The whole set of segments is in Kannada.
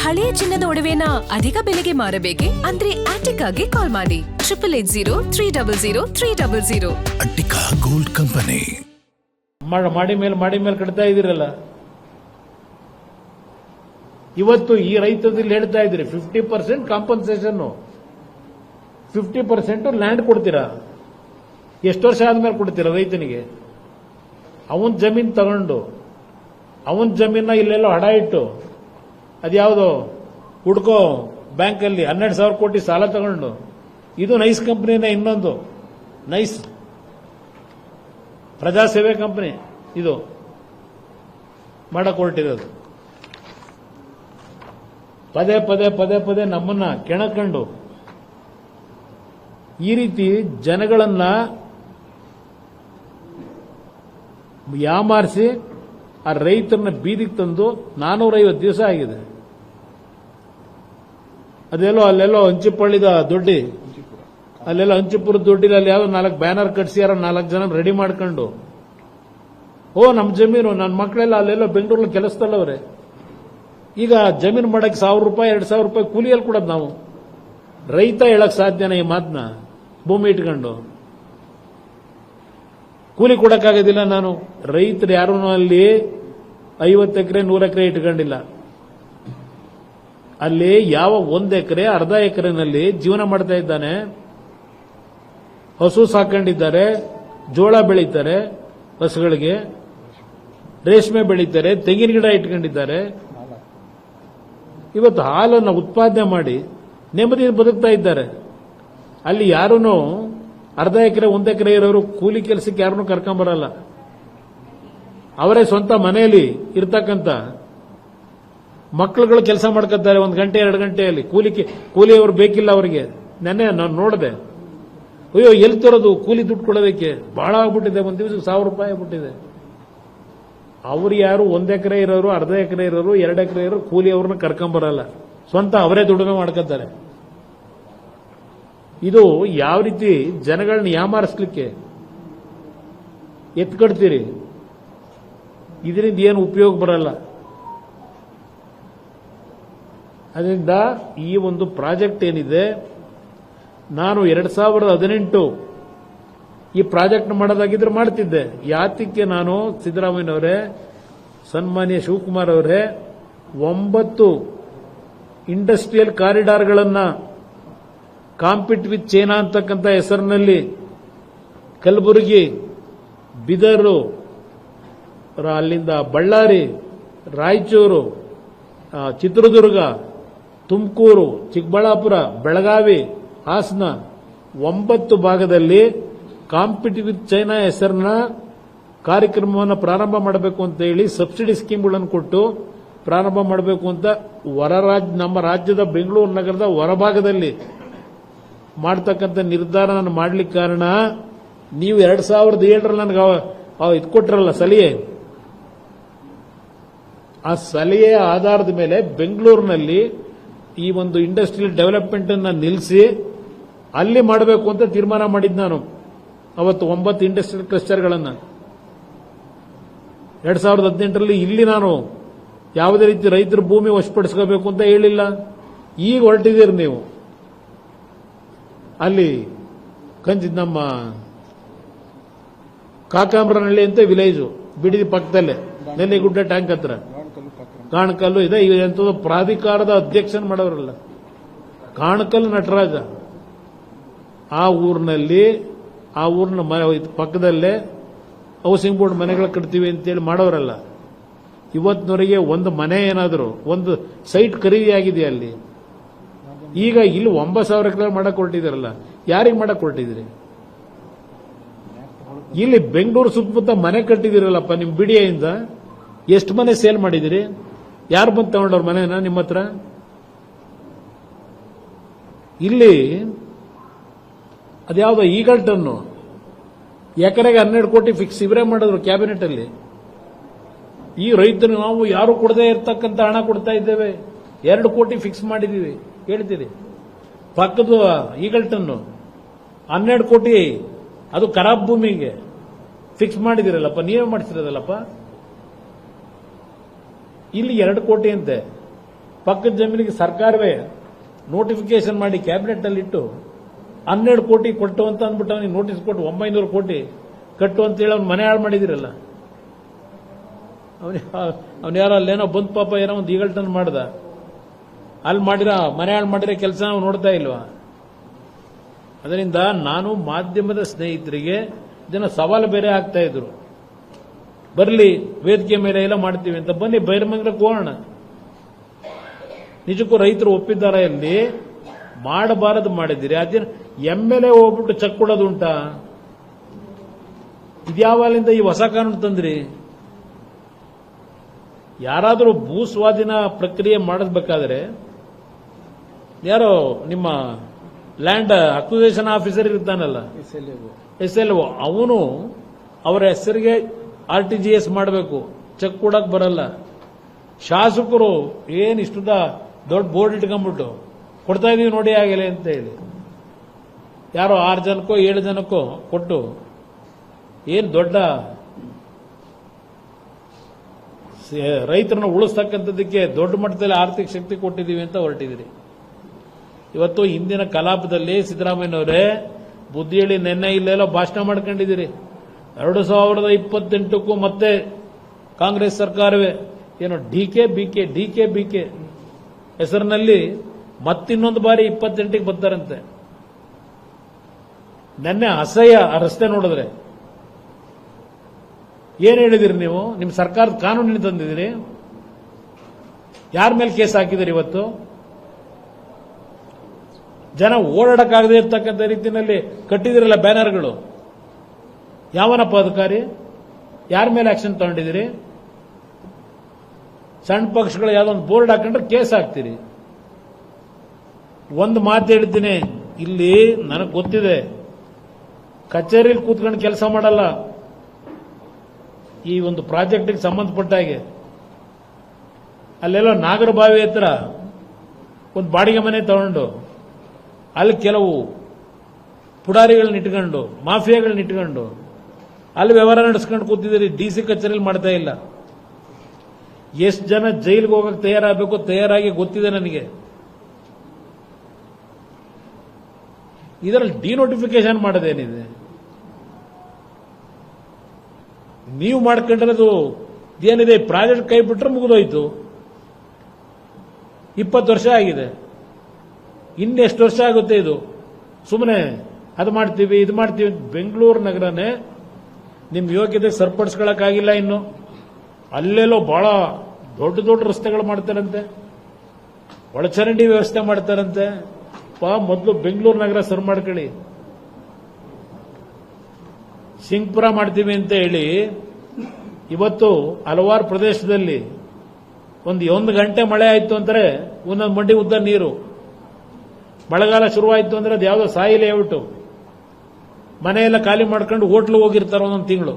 ಹಳೆಯ ಚಿನ್ನದ ಒಡವೆನ ಅಧಿಕ ಬೆಲೆಗೆ ಮಾರಬೇಕೆ ಅಂದ್ರೆ ಆಟಿಕಾಗೆ ಕಾಲ್ ಮಾಡಿ 8880300300. Attica gold company. ಮಾಡಿ ಮೇಲೆ ಕಟ್ತಾ ಇದ್ದೀರಲ್ಲ. ಇವತ್ತು ಈ ರೈತರಲ್ಲಿ ಹೇಳ್ತಾ ಇದ್ರಿ 50% ಕಾಂಪನ್ಸೇಷನ್, 50% ಲ್ಯಾಂಡ್ ಕೊಡ್ತೀರಾ. ಎಷ್ಟು ವರ್ಷ ಆದ್ಮೇಲೆ ಕೊಡ್ತೀರಾ ರೈತನಿಗೆ? ಅವನ್ ಜಮೀನ್ ತಗೊಂಡು ಅವನ್ ಜಮೀನ ಇಲ್ಲೆಲ್ಲೋ ಹಡ ಇಟ್ಟು ಅದ್ಯಾವುದೋ ಹುಡ್ಕೋ ಬ್ಯಾಂಕಲ್ಲಿ 12,000 ಕೋಟಿ ಸಾಲ ತಗೊಂಡು, ಇದು ನೈಸ್ ಕಂಪನಿನ ಇನ್ನೊಂದು ನೈಸ್ ಪ್ರಜಾಸೇವೆ ಕಂಪನಿ ಇದು ಮಾಡಕ್ ಹೊರಟಿರೋದು. ಪದೇ ಪದೇ ನಮ್ಮನ್ನ ಕೆಣಕೊಂಡು ಈ ರೀತಿ ಜನಗಳನ್ನ ಯಾಮಾರಿಸಿ ಆ ರೈತರನ್ನ ಬೀದಿಗೆ ತಂದು 450 ದಿವಸ ಆಗಿದೆ. ಅಲ್ಲೆಲ್ಲೋ ಹಂಚಿಪಳ್ಳಿದ ದೊಡ್ಡಿ, ಅಲ್ಲೆಲ್ಲ ಹಂಚಿಪುರದ ದೊಡ್ಡಿಲಿ ಅಲ್ಲಿ ಯಾವ್ದೋ 4 ಬ್ಯಾನರ್ ಕಟ್ಸಿಯಾರ, 4 ಜನ ರೆಡಿ ಮಾಡ್ಕೊಂಡು, ನಮ್ಮ ಜಮೀನು, ನನ್ನ ಮಕ್ಕಳೆಲ್ಲ ಅಲ್ಲೆಲ್ಲೋ ಬೆಂಗಳೂರಲ್ಲಿ ಕೆಲಸದಲ್ಲವ್ರೆ. ಈಗ ಜಮೀನು ಮಾಡಕ್ಕೆ 1,000 ರೂಪಾಯಿ 2,000 ರೂಪಾಯಿ ಕೂಲಿಯಲ್ಲಿ ಕೊಡೋದು ನಾವು. ರೈತ ಹೇಳಕ್ ಸಾಧ್ಯನ ಈ ಮಾತನ್ನ? ಭೂಮಿ ಇಟ್ಕೊಂಡು ಕೂಲಿ ಕೊಡಕ್ಕಾಗೋದಿಲ್ಲ. ನಾನು ರೈತರು ಯಾರೂ ಅಲ್ಲಿ 50 ಎಕರೆ 100 ಎಕರೆ ಇಟ್ಕೊಂಡಿಲ್ಲ. ಅಲ್ಲಿ ಯಾವ 1 ಎಕರೆ ಅರ್ಧ ಎಕರೆನಲ್ಲಿ ಜೀವನ ಮಾಡ್ತಾ ಇದ್ದಾನೆ. ಹಸು ಸಾಕೊಂಡಿದ್ದಾರೆ, ಜೋಳ ಬೆಳೀತಾರೆ, ಹಸುಗಳಿಗೆ ರೇಷ್ಮೆ ಬೆಳೀತಾರೆ, ತೆಂಗಿನ ಗಿಡ ಇಟ್ಕೊಂಡಿದ್ದಾರೆ. ಇವತ್ತು ಹಾಲನ್ನು ಉತ್ಪಾದನೆ ಮಾಡಿ ನೆಮ್ಮದಿ ಬದುಕ್ತಾ ಇದ್ದಾರೆ. ಅಲ್ಲಿ ಯಾರೂ ಅರ್ಧ ಎಕರೆ 1 ಎಕರೆ ಇರೋರು ಕೂಲಿ ಕೆಲಸಕ್ಕೆ ಯಾರನ್ನೂ ಕರ್ಕೊಂಬರಲ್ಲ. ಅವರೇ ಸ್ವಂತ ಮನೆಯಲ್ಲಿ ಇರ್ತಕ್ಕಂಥ ಮಕ್ಕಳುಗಳು ಕೆಲಸ ಮಾಡ್ಕೊತಾರೆ 1 ಗಂಟೆ 2 ಗಂಟೆಯಲ್ಲಿ. ಕೂಲಿಯವರು ಬೇಕಿಲ್ಲ ಅವರಿಗೆ. ನೆನ್ನೆ ನಾನು ನೋಡಿದೆ, ಅಯ್ಯೋ ಎಲ್ಲಿ ತರೋದು ಕೂಲಿ ದುಡ್ಡು ಕೊಡೋದಕ್ಕೆ ಬಹಳ ಆಗ್ಬಿಟ್ಟಿದೆ, ಒಂದು ದಿವಸಕ್ಕೆ 1,000 ರೂಪಾಯಿ ಆಗ್ಬಿಟ್ಟಿದೆ. ಅವ್ರು ಯಾರು 1 ಎಕರೆ ಇರೋರು, ಅರ್ಧ ಎಕರೆ ಇರೋರು, 2 ಎಕರೆ ಇರೋರು ಕೂಲಿ ಅವ್ರನ್ನ ಕರ್ಕೊಂಬರಲ್ಲ. ಸ್ವಂತ ಅವರೇ ದುಡಿಮೆ ಮಾಡ್ಕೊತಾರೆ. ಇದು ಯಾವ ರೀತಿ ಜನಗಳನ್ನ ಯಾಮಾರಿಸ್ಲಿಕ್ಕೆ ಎತ್ಕಡ್ತೀರಿ? ಇದರಿಂದ ಏನು ಉಪಯೋಗ ಬರಲ್ಲ. ಅದರಿಂದ ಈ ಒಂದು ಪ್ರಾಜೆಕ್ಟ್ ಏನಿದೆ, ನಾನು 2018 ಈ ಪ್ರಾಜೆಕ್ಟ್ ಮಾಡೋದಾಗಿದ್ರೆ ಮಾಡ್ತಿದ್ದೆ. ಯಾತಕ್ಕೆ ನಾನು ಸಿದ್ದರಾಮಯ್ಯನವರೇ, ಸನ್ಮಾನ್ಯ ಶಿವಕುಮಾರ್ ಅವರೇ 9 ಇಂಡಸ್ಟ್ರಿಯಲ್ ಕಾರಿಡಾರ್ಗಳನ್ನ ಕಾಂಪೀಟ್ ವಿತ್ ಚೈನಾ ಅಂತಕ್ಕಂಥ ಹೆಸರಿನಲ್ಲಿ ಕಲಬುರಗಿ, ಬಿದರು, ಅಲ್ಲಿಂದ ಬಳ್ಳಾರಿ, ರಾಯಚೂರು, ಚಿತ್ರದುರ್ಗ, ತುಮಕೂರು, ಚಿಕ್ಕಬಳ್ಳಾಪುರ, ಬೆಳಗಾವಿ, ಹಾಸನ 9 ಭಾಗದಲ್ಲಿ ಕಾಂಪೀಟ್ ವಿತ್ ಚೈನಾ ಹೆಸರಿನ ಕಾರ್ಯಕ್ರಮವನ್ನು ಪ್ರಾರಂಭ ಮಾಡಬೇಕು ಅಂತ ಹೇಳಿ ಸಬ್ಸಿಡಿ ಸ್ಕೀಮ್ಗಳನ್ನು ಕೊಟ್ಟು ಪ್ರಾರಂಭ ಮಾಡಬೇಕು ಅಂತ ನಮ್ಮ ರಾಜ್ಯದ ಬೆಂಗಳೂರು ನಗರದ ಹೊರಭಾಗದಲ್ಲಿ ಮಾಡ್ತಕ್ಕಂಥ ನಿರ್ಧಾರ ನಾನು ಮಾಡ್ಲಿಕ್ಕೆ ಕಾರಣ, ನೀವು 2007 ನನಗೆ ಇದು ಕೊಟ್ರಲ್ಲ ಸಲಹೆ, ಆ ಸಲಹೆಯ ಆಧಾರದ ಮೇಲೆ ಬೆಂಗಳೂರಿನಲ್ಲಿ ಈ ಒಂದು ಇಂಡಸ್ಟ್ರಿಯಲ್ ಡೆವಲಪ್ಮೆಂಟ್ ಅನ್ನು ನಿಲ್ಲಿಸಿ ಅಲ್ಲಿ ಮಾಡಬೇಕು ಅಂತ ತೀರ್ಮಾನ ಮಾಡಿದ್ದು ನಾನು. ಅವತ್ತು 9 ಇಂಡಸ್ಟ್ರಿಯಲ್ ಕ್ಲಸ್ಟರ್ಗಳನ್ನು 2018ರಲ್ಲಿ ಇಲ್ಲಿ ನಾನು ಯಾವುದೇ ರೀತಿ ರೈತರ ಭೂಮಿ ವಶಪಡಿಸ್ಕೋಬೇಕು ಅಂತ ಹೇಳಿಲ್ಲ. ಈಗ ಹೊರಟಿದ್ದೀರಿ ನೀವು. ಅಲ್ಲಿ ನಮ್ಮ ಕಾಕಾಮ್ರನಹಳ್ಳಿ ಅಂತ ವಿಲೇಜು, ಬಿಡಿದಿ ಪಕ್ಕದಲ್ಲೇ, ನೆಲ್ಲಿಗುಡ್ಡ ಟ್ಯಾಂಕ್ ಹತ್ರ ಕಾಣಕಲ್ಲು ಇದೆ. ಈಗ ಎಂಥದ್ದು ಪ್ರಾಧಿಕಾರದ ಅಧ್ಯಕ್ಷನ ಮಾಡೋರಲ್ಲ, ಕಾಣಕಲ್ಲು ನಟರಾಜ, ಆ ಊರಿನ ಪಕ್ಕದಲ್ಲೇ ಹೌಸಿಂಗ್ ಬೋರ್ಡ್ ಮನೆಗಳು ಕಟ್ತೀವಿ ಅಂತೇಳಿ ಮಾಡೋರಲ್ಲ. ಇವತ್ತಿನವರೆಗೆ ಒಂದು ಮನೆ ಏನಾದರೂ ಒಂದು ಸೈಟ್ ಖರೀದಿ ಆಗಿದೆ ಅಲ್ಲಿ. ಈಗ ಇಲ್ಲಿ 9,000 ಎಕರೆ ಮಾಡಕ್ ಹೊರಟಿದ್ದೀರಲ್ಲ, ಯಾರಿಗೆ ಮಾಡಕ್ ಹೊರಟಿದ್ದೀರಿ? ಇಲ್ಲಿ ಬೆಂಗಳೂರು ಸುತ್ತಮುತ್ತ ಮನೆ ಕಟ್ಟಿದಿರಲ್ಲಪ್ಪ ನಿಮ್ ಬಿಡಿಯಿಂದ. ಎಷ್ಟು ಮನೆ ಸೇಲ್ ಮಾಡಿದಿರಿ? ಯಾರು ಬಂದು ತಗೊಂಡವ್ರ ಮನೆನ ನಿಮ್ಮ ಹತ್ರ? ಇಲ್ಲಿ ಅದ್ಯಾವುದೋ ಈಗಲ್ಟನ್ನು ಎಕರೆಗೆ 12 ಕೋಟಿ ಫಿಕ್ಸ್ ಇವರೇ ಮಾಡಿದ್ರು ಕ್ಯಾಬಿನೆಟ್ ಅಲ್ಲಿ. ಈ ರೈತರು ನಾವು ಯಾರು ಕೊಡದೇ ಇರ್ತಕ್ಕಂಥ ಹಣ ಕೊಡ್ತಾ ಇದ್ದೇವೆ, 2 ಕೋಟಿ ಫಿಕ್ಸ್ ಮಾಡಿದೀವಿ ಹೇಳ್ತೀರಿ. ಪಕ್ಕದ ಈಗಲ್ಟನ್ನು 12 ಕೋಟಿ ಅದು ಖರಾಬ್ ಭೂಮಿಗೆ ಫಿಕ್ಸ್ ಮಾಡಿದಿರಲ್ಲಪ್ಪ, ನೀವೇ ಮಾಡಿಸಿರೋದಲ್ಲಪ್ಪ. ಇಲ್ಲಿ 2 ಕೋಟಿ ಅಂತೆ ಪಕ್ಕದ ಜಮೀನಿಗೆ ಸರ್ಕಾರವೇ ನೋಟಿಫಿಕೇಶನ್ ಮಾಡಿ ಕ್ಯಾಬಿನೆಟ್ ಅಲ್ಲಿ ಇಟ್ಟು 12 ಕೋಟಿ ಕೊಟ್ಟು ಅಂತ ಅಂದ್ಬಿಟ್ಟು ಅವನಿಗೆ ನೋಟಿಸ್ ಕೊಟ್ಟು 900 ಕೋಟಿ ಕಟ್ಟು ಅಂತೇಳಿ ಅವ್ನು ಮನೆ ಹಾಳು ಮಾಡಿದಿರಲ್ಲ. ಅವನು ಯಾರೋ ಅಲ್ಲೇನೋ ಬಂದ್ ಪಾಪ ಏನೋ ಒಂದು ಈಗಲ್ಟನ್ ಮಾಡ್ದ, ಅಲ್ಲಿ ಮಾಡಿರ ಮನೆ ಹಾಳು ಮಾಡಿರೋ ಕೆಲಸ ನಾವು ನೋಡ್ತಾ ಇಲ್ವಾ? ಅದರಿಂದ ನಾನು ಮಾಧ್ಯಮದ ಸ್ನೇಹಿತರಿಗೆ ಜನ ಸವಾಲು ಬೇರೆ ಆಗ್ತಾ ಇದ್ರು, ಬರಲಿ ವೇದಿಕೆ ಮೇಲೆ ಎಲ್ಲ ಮಾಡ್ತೀವಿ ಅಂತ. ಬನ್ನಿ ಬೈರಮಂಗಲಕ್ಕೆ ಹೋಗೋಣ. ನಿಜಕ್ಕೂ ರೈತರು ಒಪ್ಪಿದ್ದಾರ? ಇಲ್ಲಿ ಮಾಡಬಾರದು ಮಾಡಿದ್ದೀರಿ. ಅದೇನು MLA ಹೋಗ್ಬಿಟ್ಟು ಚೆಕ್ ಕೊಡೋದು ಉಂಟಾ? ಇದ್ಯಾವಾಲಿಂದ ಈ ಹೊಸ ಕಾನೂನು ತಂದ್ರಿ? ಯಾರಾದರೂ ಭೂ ಸ್ವಾಧೀನ ಪ್ರಕ್ರಿಯೆ ಮಾಡಿಸ್ಬೇಕಾದ್ರೆ ಯಾರೋ ನಿಮ್ಮ ಲ್ಯಾಂಡ್ ಅಕ್ವಿಸೇಷನ್ ಆಫೀಸರ್ ಇರ್ತಾನಲ್ಲ, SLO, ಅವನು ಅವರ ಹೆಸರಿಗೆ RTGS ಮಾಡಬೇಕು, ಚೆಕ್ ಕೊಡಕ್ ಬರಲ್ಲ. ಶಾಸಕರು ಏನ್ ಇಷ್ಟುದ ದೊಡ್ಡ ಬೋರ್ಡ್ ಇಟ್ಕೊಂಡ್ಬಿಟ್ಟು ಕೊಡ್ತಾ ಇದೀವಿ ನೋಡಿ ಆಗಲೇ ಅಂತ ಹೇಳಿ ಯಾರೋ 6 ಜನಕ್ಕೋ 7 ಜನಕ್ಕೋ ಕೊಟ್ಟು ಏನ್ ದೊಡ್ಡ ರೈತರನ್ನ ಉಳಿಸ್ತಕ್ಕಂಥದ್ದಕ್ಕೆ ದೊಡ್ಡ ಮಟ್ಟದಲ್ಲಿ ಆರ್ಥಿಕ ಶಕ್ತಿ ಕೊಟ್ಟಿದ್ದೀವಿ ಅಂತ ಹೊರಟಿದ್ದೀರಿ. ಇವತ್ತು ಹಿಂದಿನ ಕಲಾಪದಲ್ಲಿ ಸಿದ್ದರಾಮಯ್ಯನವರೇ ಬುದ್ಧಿ ಹೇಳಿ ನೆನ್ನೆ ಇಲ್ಲೆಲ್ಲ ಭಾಷಣ ಮಾಡ್ಕೊಂಡಿದ್ದೀರಿ. 2028ಕ್ಕೂ ಮತ್ತೆ ಕಾಂಗ್ರೆಸ್ ಸರ್ಕಾರವೇ ಏನೋ ಡಿಕೆ ಬಿಕೆ ಹೆಸರಿನಲ್ಲಿ ಮತ್ತಿನ್ನೊಂದು ಬಾರಿ 28ಕ್ಕೆ ಬರ್ತಾರಂತೆ. ನೆನ್ನೆ ಅಸಹ್ಯ ಆ ರಸ್ತೆ ನೋಡಿದ್ರೆ. ಏನ್ ಹೇಳಿದಿರಿ ನೀವು? ನಿಮ್ಮ ಸರ್ಕಾರದ ಕಾನೂನಿನ ತಂದಿದ್ದೀರಿ, ಯಾರ ಮೇಲೆ ಕೇಸ್ ಹಾಕಿದಿರಿ? ಇವತ್ತು ಜನ ಓಡಾಡಕ್ಕಾಗದೇ ಇರ್ತಕ್ಕಂಥ ರೀತಿಯಲ್ಲಿ ಕಟ್ಟಿದಿರಲ್ಲ ಬ್ಯಾನರ್ಗಳು. ಯಾವನಪ್ಪ ಅಧಿಕಾರಿ? ಯಾರ ಮೇಲೆ ಆಕ್ಷನ್ ತಗೊಂಡಿದ್ದೀರಿ? ಸಣ್ಣ ಪಕ್ಷಗಳು ಯಾವ್ದೊಂದು ಬೋರ್ಡ್ ಹಾಕೊಂಡ್ರೆ ಕೇಸ್ ಹಾಕ್ತೀರಿ. ಒಂದು ಮಾತು ಹೇಳ್ತೀನಿ, ಇಲ್ಲಿ ನನಗೆ ಗೊತ್ತಿದೆ, ಕಚೇರಿಯಲ್ಲಿ ಕೂತ್ಕೊಂಡು ಕೆಲಸ ಮಾಡಲ್ಲ. ಈ ಒಂದು ಪ್ರಾಜೆಕ್ಟ್ಗೆ ಸಂಬಂಧಪಟ್ಟ ಹಾಗೆ ಅಲ್ಲೆಲ್ಲೋ ನಾಗರಬಾವಿ ಹತ್ರ ಒಂದು ಬಾಡಿಗೆ ಮನೆ ತಗೊಂಡು ಅಲ್ಲಿ ಕೆಲವು ಪುಡಾರಿಗಳನ್ನ ಇಟ್ಕೊಂಡು ಮಾಫಿಯಾಗಳನ್ನ ಇಟ್ಕೊಂಡು ಅಲ್ಲಿ ವ್ಯವಹಾರ ನಡೆಸ್ಕೊಂಡು ಕೂತಿದ್ದೀರಿ. DC ಕಚೇರಿಯಲ್ಲಿ ಮಾಡ್ತಾ ಇಲ್ಲ. ಎಷ್ಟು ಜನ ಜೈಲಿಗೆ ಹೋಗಕ್ಕೆ ತಯಾರಾಗಬೇಕು, ತಯಾರಾಗಿ ಗೊತ್ತಿದೆ ನನಗೆ. ಇದರಲ್ಲಿ ಡಿನೋಟಿಫಿಕೇಶನ್ ಮಾಡೋದೇನಿದೆ? ನೀವು ಮಾಡ್ಕೊಂಡಿರೋದು ಏನಿದೆ, ಪ್ರಾಜೆಕ್ಟ್ ಕೈ ಬಿಟ್ರೆ ಮುಗಿದೋಯ್ತು. 20 ವರ್ಷ ಆಗಿದೆ, ಇನ್ನೆಷ್ಟು ವರ್ಷ ಆಗುತ್ತೆ ಇದು? ಸುಮ್ಮನೆ ಅದು ಮಾಡ್ತೀವಿ ಇದು ಮಾಡ್ತೀವಿ. ಬೆಂಗಳೂರು ನಗರನೇ ನಿಮ್ಮ ಯೋಗ್ಯತೆ ಸರಿಪಡಿಸ್ಕೊಳ್ಳೋಕ್ಕಾಗಿಲ್ಲ ಇನ್ನು. ಅಲ್ಲೆಲ್ಲೋ ಬಹಳ ದೊಡ್ಡ ದೊಡ್ಡ ರಸ್ತೆಗಳು ಮಾಡ್ತಾರಂತೆ, ಒಳಚರಂಡಿ ವ್ಯವಸ್ಥೆ ಮಾಡ್ತಾರಂತೆ. ಮೊದಲು ಬೆಂಗಳೂರು ನಗರ ಸರಿ ಮಾಡ್ಕೊಳ್ಳಿ. ಸಿಂಗ್ಪುರ ಮಾಡ್ತೀವಿ ಅಂತ ಹೇಳಿ ಇವತ್ತು ಹಲವಾರು ಪ್ರದೇಶದಲ್ಲಿ ಒಂದು ಗಂಟೆ ಮಳೆ ಆಯ್ತು ಅಂದ್ರೆ ಒಂದೊಂದು ಮಂಡಿ ಉದ್ದ ನೀರು. ಮಳೆಗಾಲ ಶುರುವಾಯಿತು ಅಂದ್ರೆ ಅದು ಯಾವುದೋ ಸಾಯಿಲೆ ಹೇಳ್ಬಿಟ್ಟು ಮನೆಯೆಲ್ಲ ಖಾಲಿ ಮಾಡ್ಕೊಂಡು ಹೋಟ್ಲು ಹೋಗಿರ್ತಾರೆ ಒಂದೊಂದು ತಿಂಗಳು.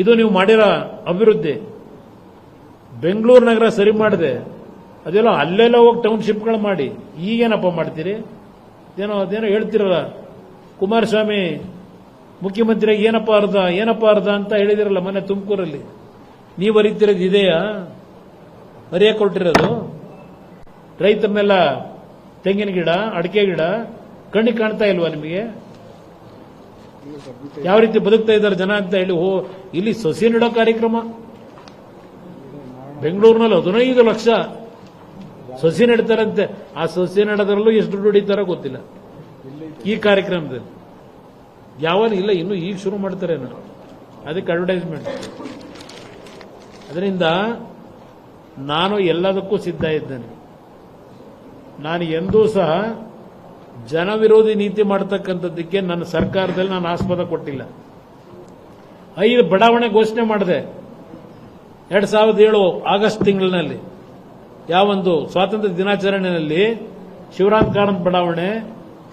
ಇದು ನೀವು ಮಾಡಿರೋ ಅಭಿವೃದ್ಧಿ. ಬೆಂಗಳೂರು ನಗರ ಸರಿ ಮಾಡಿದೆ, ಅದೆಲ್ಲ ಅಲ್ಲೆಲ್ಲ ಹೋಗಿ ಟೌನ್ಶಿಪ್ಗಳು ಮಾಡಿ ಈಗೇನಪ್ಪ ಮಾಡ್ತೀರಿ? ಅದೇನೋ ಹೇಳ್ತಿರಲ್ಲ, ಕುಮಾರಸ್ವಾಮಿ ಮುಖ್ಯಮಂತ್ರಿಯಾಗಿ ಏನಪ್ಪ ಅರ್ಧ ಅಂತ ಹೇಳಿದಿರಲ್ಲ ಮೊನ್ನೆ ತುಮಕೂರಲ್ಲಿ. ನೀವು ಅರಿತಿರೋದು ಇದೆಯಾ? ಅರಿಯಕ್ಕೆ ಕೊಟ್ಟಿರೋದು ರೈತರನ್ನೆಲ್ಲ ತೆಂಗಿನ ಗಿಡ ಅಡಿಕೆ ಗಿಡ ಕಣ್ಣಿಗೆ ಕಾಣ್ತಾ ಇಲ್ವಾ ನಿಮಗೆ? ಯಾವ ರೀತಿ ಬದುಕ್ತಾ ಇದ್ದಾರೆ ಜನ ಅಂತ ಹೇಳಿ. ಇಲ್ಲಿ ಸಸಿ ನೆಡೋ ಕಾರ್ಯಕ್ರಮ ಬೆಂಗಳೂರಿನಲ್ಲಿ 15 ಲಕ್ಷ ಸಸಿ ನೆಡ್ತಾರಂತೆ. ಆ ಸಸಿ ನೆಡೋದ್ರಲ್ಲೂ ಎಷ್ಟು ದುಡ್ಡು ಹೊಡಿತಾರೋ ಗೊತ್ತಿಲ್ಲ. ಈ ಕಾರ್ಯಕ್ರಮದಲ್ಲಿ ಇಲ್ಲ, ಇನ್ನು ಈಗ ಶುರು ಮಾಡ್ತಾರೇನೋ, ಅದಕ್ಕೆ ಅಡ್ವರ್ಟೈಸ್ಮೆಂಟ್. ಅದರಿಂದ ನಾನು ಎಲ್ಲದಕ್ಕೂ ಸಿದ್ಧ ಇದ್ದೇನೆ. ನಾನು ಎಂದೂ ಸಹ ಜನವಿರೋಧಿ ನೀತಿ ಮಾಡತಕ್ಕಂಥದ್ದಕ್ಕೆ ನನ್ನ ಸರ್ಕಾರದಲ್ಲಿ ನಾನು ಆಸ್ಪದ ಕೊಟ್ಟಿಲ್ಲ. 5 ಬಡಾವಣೆ ಘೋಷಣೆ ಮಾಡಿದೆ 2007 ಆಗಸ್ಟ್ ತಿಂಗಳಿನಲ್ಲಿ. ಯಾವೊಂದು ಸ್ವಾತಂತ್ರ್ಯ ದಿನಾಚರಣೆಯಲ್ಲಿ ಶಿವರಾಮ್ ಕಾರಂತ್ ಬಡಾವಣೆ,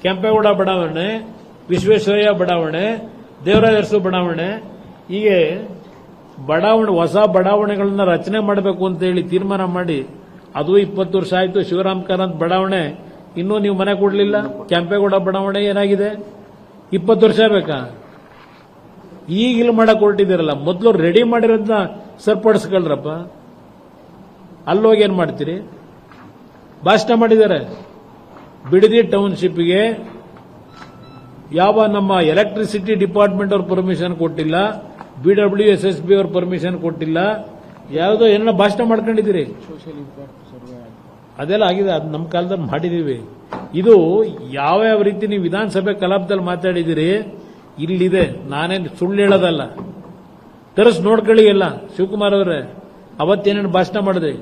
ಕೆಂಪೇಗೌಡ ಬಡಾವಣೆ, ವಿಶ್ವೇಶ್ವರಯ್ಯ ಬಡಾವಣೆ, ದೇವರಾಜ ಅರಸು ಬಡಾವಣೆ, ಹೀಗೆ ಬಡಾವಣೆ ಹೊಸ ಬಡಾವಣೆಗಳನ್ನ ರಚನೆ ಮಾಡಬೇಕು ಅಂತ ಹೇಳಿ ತೀರ್ಮಾನ ಮಾಡಿ ಅದು 20 ವರ್ಷ ಆಯಿತು. ಶಿವರಾಮ್ ಕಾರಂತ್ ಬಡಾವಣೆ ಇನ್ನೂ ನೀವು ಮನೆ ಕೊಡಲಿಲ್ಲ. ಕೆಂಪೇಗೌಡ ಬಡಾವಣೆ ಏನಾಗಿದೆ? 20 ವರ್ಷ ಬೇಕಾ? ಈಗ ಇಲ್ಲಿ ಮಾಡಕ್ ಹೊರಟಿದ್ದೀರಲ್ಲ, ಮೊದಲು ರೆಡಿ ಮಾಡಿರೋದನ್ನ ಸರಿಪಡಿಸ್ಕೊಳ್ರಪ್ಪ. ಅಲ್ಲೋಗಿ ಏನ್ ಮಾಡ್ತೀರಿ? ಭಾಷಣ ಮಾಡಿದ್ದಾರೆ. ಬಿಡದಿ ಟೌನ್ಶಿಪ್ಗೆ ಯಾವ ನಮ್ಮ ಎಲೆಕ್ಟ್ರಿಸಿಟಿ ಡಿಪಾರ್ಟ್ಮೆಂಟ್ ಅವ್ರ ಪರ್ಮಿಷನ್ ಕೊಟ್ಟಿಲ್ಲ, BWSSB ಅವ್ರ ಪರ್ಮಿಷನ್ ಕೊಟ್ಟಿಲ್ಲ, ಯಾವುದೋ ಏನೋ ಭಾಷಣ ಮಾಡ್ಕೊಂಡಿದ್ದೀರಿ. ಅದೆಲ್ಲ ಆಗಿದೆ, ಅದು ನಮ್ಮ ಕಾಲದಲ್ಲಿ ಮಾಡಿದೀವಿ. ಇದು ಯಾವ ರೀತಿ ನೀವು ವಿಧಾನಸಭೆ ಕಲಾಪದಲ್ಲಿ ಮಾತಾಡಿದಿರಿ ಇಲ್ಲಿದೆ, ನಾನೇನು ಸುಳ್ಳು ಹೇಳೋದಲ್ಲ. ತರಸ್ ನೋಡ್ಕೊಳ್ಳಿ ಎಲ್ಲ. ಶಿವಕುಮಾರ್ ಅವರೇ ಅವತ್ತೇನೇನು ಭಾಷಣ ಮಾಡಿದ್ರಿ,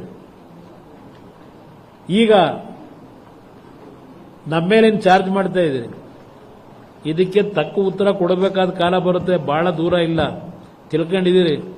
ಈಗ ನಮ್ಮ ಮೇಲೇನು ಚಾರ್ಜ್ ಮಾಡ್ತಾ ಇದ್ರಿ. ಇದಕ್ಕೆ ತಕ್ಕ ಉತ್ತರ ಕೊಡಬೇಕಾದ ಕಾಲ ಬರುತ್ತೆ, ಬಹಳ ದೂರ ಇಲ್ಲ, ತಿಳ್ಕೊಂಡಿದ್ದೀರಿ.